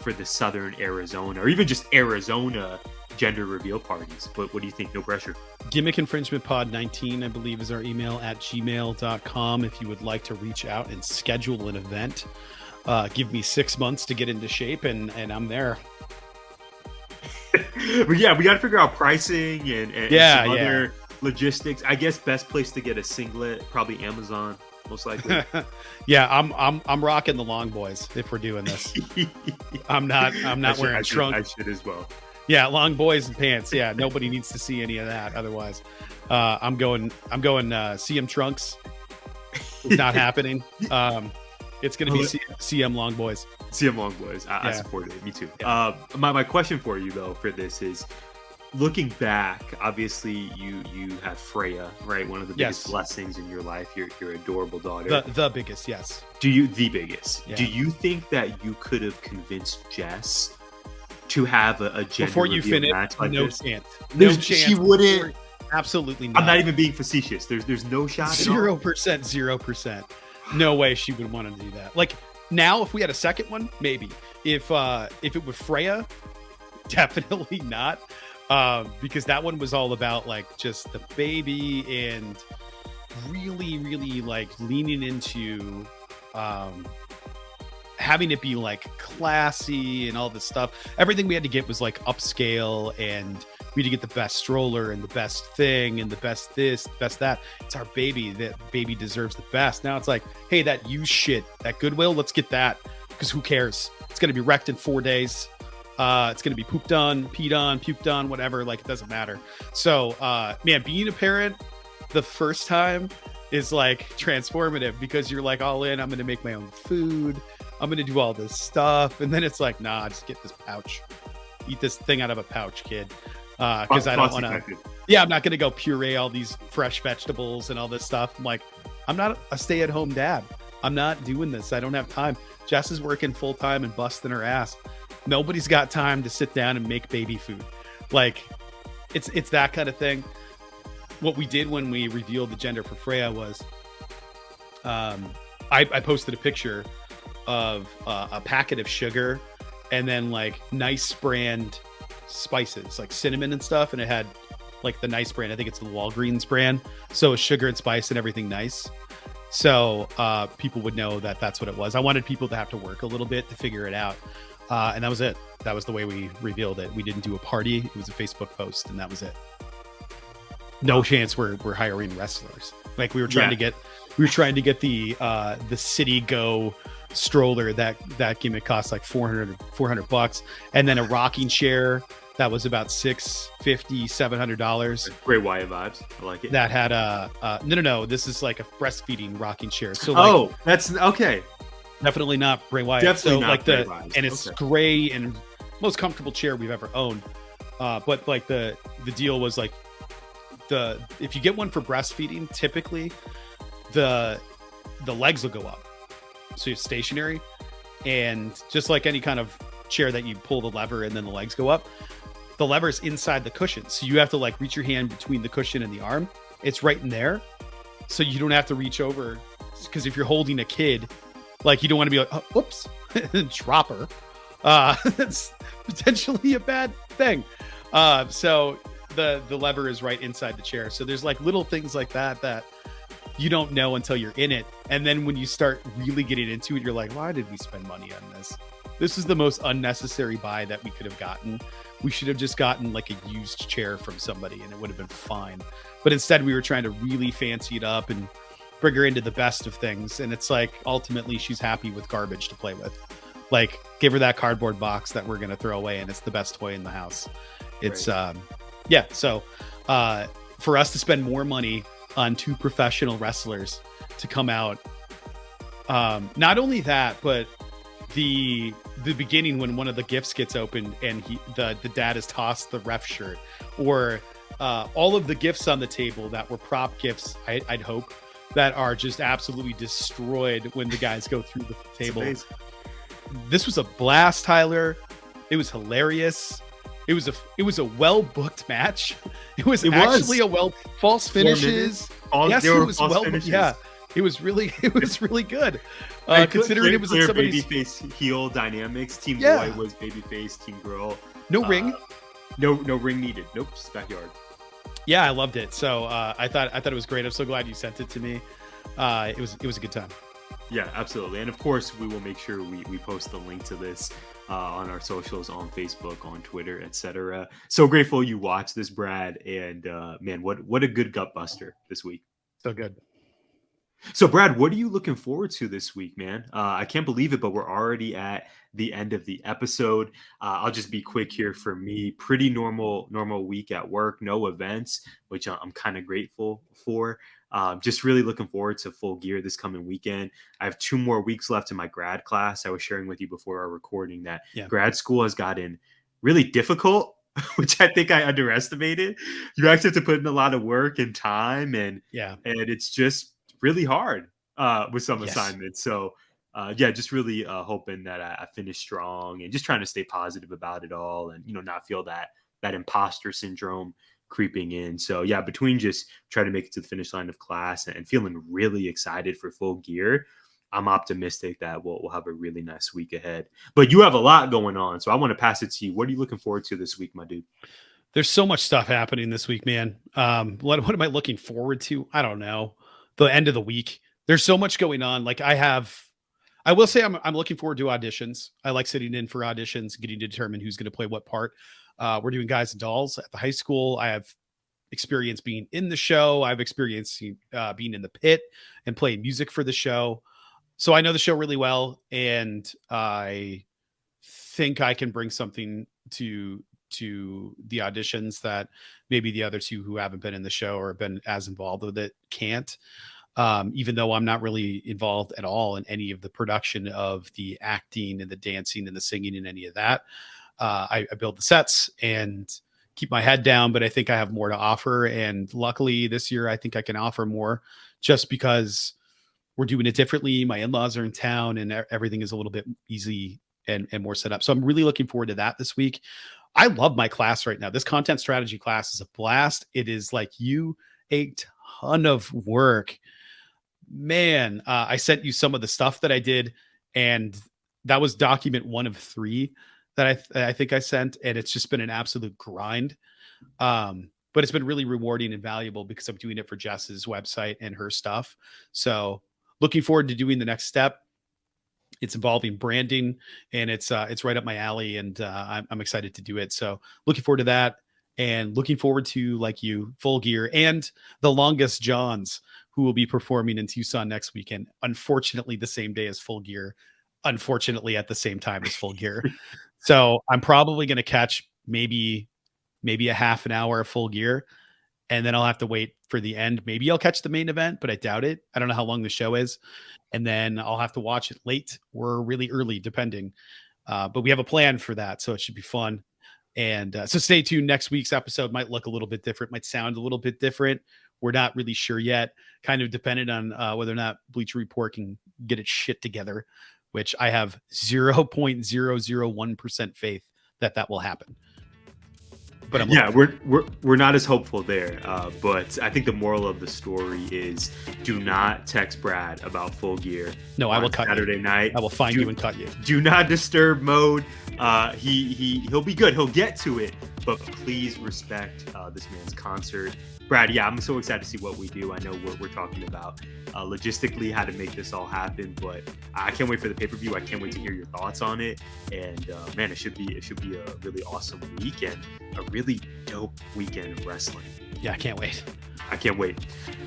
the Southern Arizona, or even just Arizona gender reveal parties. But what do you think? No pressure. Gimmick Infringement Pod 19, I believe, is our email at gmail.com. If you would like to reach out and schedule an event, give me 6 months to get into shape, and I'm there. But we got to figure out pricing and some other logistics. I guess best place to get a singlet, probably Amazon, most likely. I'm rocking the long boys if we're doing this. I'm not wearing trunks. I should as well. Yeah, long boys and pants. Yeah, nobody needs to see any of that. Otherwise, I'm going CM trunks. It's not happening. It's going to be CM long boys. CM long boys. I support it. Me too. Yeah. My question for you though for this is, looking back, obviously you have Freya, right? One of the biggest blessings in your life. Your adorable daughter. The biggest, yes. The biggest. Yeah. Do you think that you could have convinced Jess to have a gender before you finish? Match like no this? Chance. No chance. She wouldn't. Absolutely not. I'm not even being facetious. There's no shot. 0%. No way she would want to do that. Like, now, if we had a second one, maybe. If it was Freya, definitely not. Because that one was all about like just the baby and really, really like leaning into having it be like classy and all this stuff. Everything we had to get was like upscale, and we had to get the best stroller and the best thing and the best this, the best that. It's our baby. That baby deserves the best. Now it's like, hey, that used shit, that Goodwill, let's get that, because who cares? It's going to be wrecked in 4 days. It's going to be pooped on, peed on, puked on, whatever. Like, it doesn't matter. So, man, being a parent the first time is like transformative, because you're like all in. I'm going to make my own food. I'm going to do all this stuff. And then it's like, nah, just get this pouch. Eat this thing out of a pouch, kid. Because I don't want to. Yeah, I'm not going to go puree all these fresh vegetables and all this stuff. I'm like, I'm not a stay-at-home dad. I'm not doing this. I don't have time. Jess is working full time and busting her ass. Nobody's got time to sit down and make baby food. Like, it's that kind of thing. What we did when we revealed the gender for Freya was, I posted a picture of a packet of sugar and then like nice brand spices, like cinnamon and stuff, and it had like the nice brand. I think it's the Walgreens brand. So it's sugar and spice and everything nice. So people would know that that's what it was. I wanted people to have to work a little bit to figure it out. And that was it. That was the way we revealed it. We didn't do a party. It was a Facebook post, and that was it. No chance we're hiring wrestlers. Like we were trying to get the City Go stroller that gimmick cost like $400, and then a rocking chair that was about $650-$700. Great Wyatt vibes. I like it. That had no. This is like a breastfeeding rocking chair. So like, that's okay. Definitely not Bray Wyatt. Definitely so not like Bray Wyatt. And it's gray and most comfortable chair we've ever owned. But like the deal was like if you get one for breastfeeding, typically the legs will go up, so it's stationary, and just like any kind of chair that you pull the lever and then the legs go up, the lever is inside the cushion, so you have to like reach your hand between the cushion and the arm. It's right in there, so you don't have to reach over, because if you're holding a kid, like you don't want to be like, oh, whoops, drop her. That's potentially a bad thing. So the lever is right inside the chair. So there's like little things like that you don't know until you're in it. And then when you start really getting into it, you're like, why did we spend money on this? This is the most unnecessary buy that we could have gotten. We should have just gotten like a used chair from somebody and it would have been fine. But instead we were trying to really fancy it up and bring her into the best of things. And it's like, ultimately she's happy with garbage to play with. Like, give her that cardboard box that we're going to throw away, and it's the best toy in the house. It's right. So for us to spend more money on two professional wrestlers to come out, not only that, but the beginning when one of the gifts gets opened and the dad has tossed the ref shirt, or all of the gifts on the table that were prop gifts, I'd hope, that are just absolutely destroyed when the guys go through the table. This was a blast, Tyler. It was hilarious. It was a well-booked match. It was actually false finishes. Yes, it was finishes. Yeah, it was really good. Considering it was in somebody's babyface heel dynamics. Team Boy was babyface. Team Girl. No ring. No ring needed. Nope, just backyard. Yeah, I loved it. So I thought it was great. I'm so glad you sent it to me. It was a good time. Yeah, absolutely. And of course, we will make sure we post the link to this on our socials, on Facebook, on Twitter, etc. So grateful you watched this, Brad. And man, what a good Gutbuster this week. So good. So Brad, what are you looking forward to this week, man? I can't believe it, but we're already at the end of the episode. I'll just be quick here for me. Pretty normal week at work, no events, which I'm kind of grateful for. Just really looking forward to Full Gear this coming weekend. I have 2 more weeks left in my grad class. I was sharing with you before our recording that grad school has gotten really difficult, which I think I underestimated. You actually have to put in a lot of work and time, and it's just really hard with some assignments. So just really hoping that I finish strong and just trying to stay positive about it all, and not feel that imposter syndrome creeping in. So between just trying to make it to the finish line of class and feeling really excited for Full Gear, I'm optimistic that we'll have a really nice week ahead. But you have a lot going on, so I want to pass it to you. What are you looking forward to this week, my dude? There's so much stuff happening this week, man. What am I looking forward to? I don't know. The end of the week. There's so much going on. Like I will say I'm looking forward to auditions. I like sitting in for auditions, getting to determine who's going to play what part. We're doing Guys and Dolls at the high school. I have experience being in the show. I've experienced being in the pit and playing music for the show. So I know the show really well, and I think I can bring something to the auditions that maybe the other two who haven't been in the show or been as involved with it can't. Even though I'm not really involved at all in any of the production of the acting and the dancing and the singing and any of that. I build the sets and keep my head down, but I think I have more to offer. And luckily this year, I think I can offer more just because we're doing it differently. My in-laws are in town, and everything is a little bit easy and more set up. So I'm really looking forward to that this week. I love my class right now. This content strategy class is a blast. It is like a ton of work, man. I sent you some of the stuff that I did, and that was document 1 of 3 that I think I sent, and it's just been an absolute grind. But it's been really rewarding and valuable because I'm doing it for Jess's website and her stuff. So looking forward to doing the next step. It's involving branding, and it's right up my alley, and I'm excited to do it. So looking forward to that, and looking forward to, like you, Full Gear and the Longest Johns, who will be performing in Tucson next weekend. Unfortunately, the same day as Full Gear. Unfortunately, at the same time as Full Gear. So I'm probably going to catch maybe a half an hour of Full Gear, and then I'll have to wait for the end. Maybe I'll catch the main event, but I doubt it. I don't know how long the show is. And then I'll have to watch it late or really early, depending. But we have a plan for that, so it should be fun. And so stay tuned. Next week's episode might look a little bit different, might sound a little bit different. We're not really sure yet. Kind of dependent on whether or not Bleacher Report can get its shit together, which I have 0.001% faith that will happen. But we're not as hopeful there. But I think the moral of the story is: do not text Brad about Full Gear. No, I will cut Saturday night. I will find you and cut you. Do not disturb mode. He'll be good. He'll get to it. But please respect this man's concert. Brad, yeah, I'm so excited to see what we do. I know we're talking about logistically how to make this all happen, but I can't wait for the pay-per-view. I can't wait to hear your thoughts on it. And man, it should be a really awesome week and a really dope weekend of wrestling. Yeah, I can't wait. I can't wait.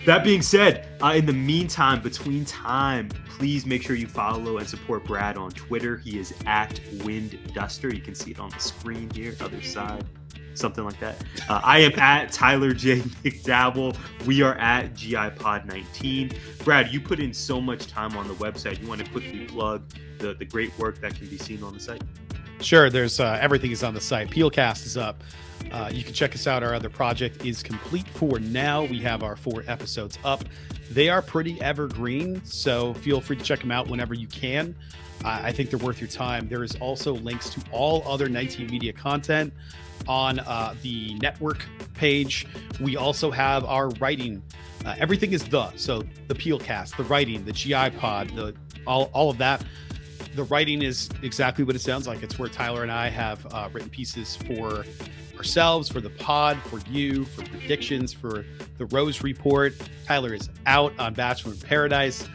That being said, in the meantime, between time, please make sure you follow and support Brad on Twitter. He is at Windduster. You can see it on the screen here, other side. Something like that. I am at Tyler J. McDowell. We are at GIPod19. Brad, you put in so much time on the website. You want to quickly plug the great work that can be seen on the site? Sure. There's everything is on the site. Peelcast is up. You can check us out. Our other project is complete for now. We have our 4 episodes up. They are pretty evergreen, so feel free to check them out whenever you can. I think they're worth your time. There is also links to all other 19 Media content on the network page. We also have our writing. Everything is so the Peelcast, the writing, the GI pod, all of that. The writing is exactly what it sounds like. It's where Tyler and I have written pieces for ourselves, for the pod, for you, for predictions, for the Rose Report. Tyler is out on Bachelor in Paradise,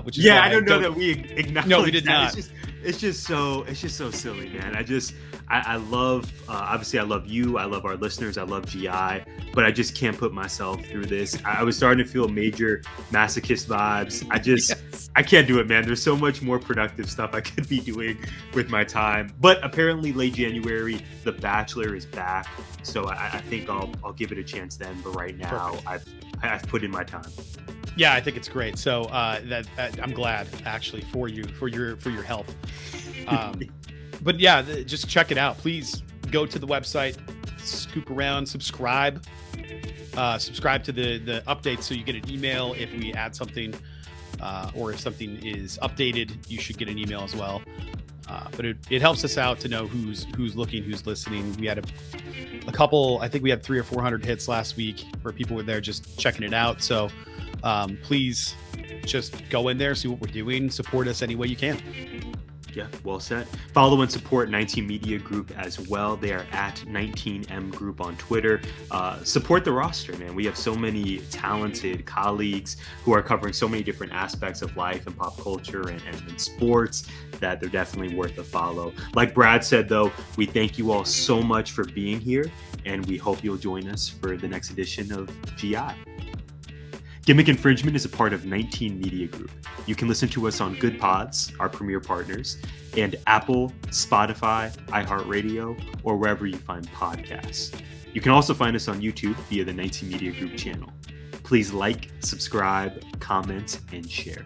which is I don't know that we acknowledge. No, we did that. not. It's just so silly, man. I love, obviously I love you. I love our listeners. I love GI, but I just can't put myself through this. I was starting to feel major masochist vibes. I can't do it, man. There's so much more productive stuff I could be doing with my time. But apparently late January, The Bachelor is back. So I think I'll give it a chance then. But right now I've put in my time. Yeah, I think it's great. So that I'm glad actually for you, for your health. But yeah, just check it out. Please go to the website, scoop around, subscribe to the updates so you get an email if we add something, or if something is updated, you should get an email as well. But it helps us out to know who's looking, who's listening. We had a couple, I think we had 300 or 400 hits last week where people were there just checking it out. So please just go in there, see what we're doing, support us any way you can. Yeah, well said. Follow and support 19 Media Group as well. They are at 19M Group on Twitter. Support the roster, man. We have so many talented colleagues who are covering so many different aspects of life and pop culture and sports that they're definitely worth a follow. Like Brad said, though, we thank you all so much for being here, and we hope you'll join us for the next edition of GI. Gimmick Infringement is a part of 19 Media Group. You can listen to us on Good Pods, our premier partners, and Apple, Spotify, iHeartRadio, or wherever you find podcasts. You can also find us on YouTube via the 19 Media Group channel. Please like, subscribe, comment, and share.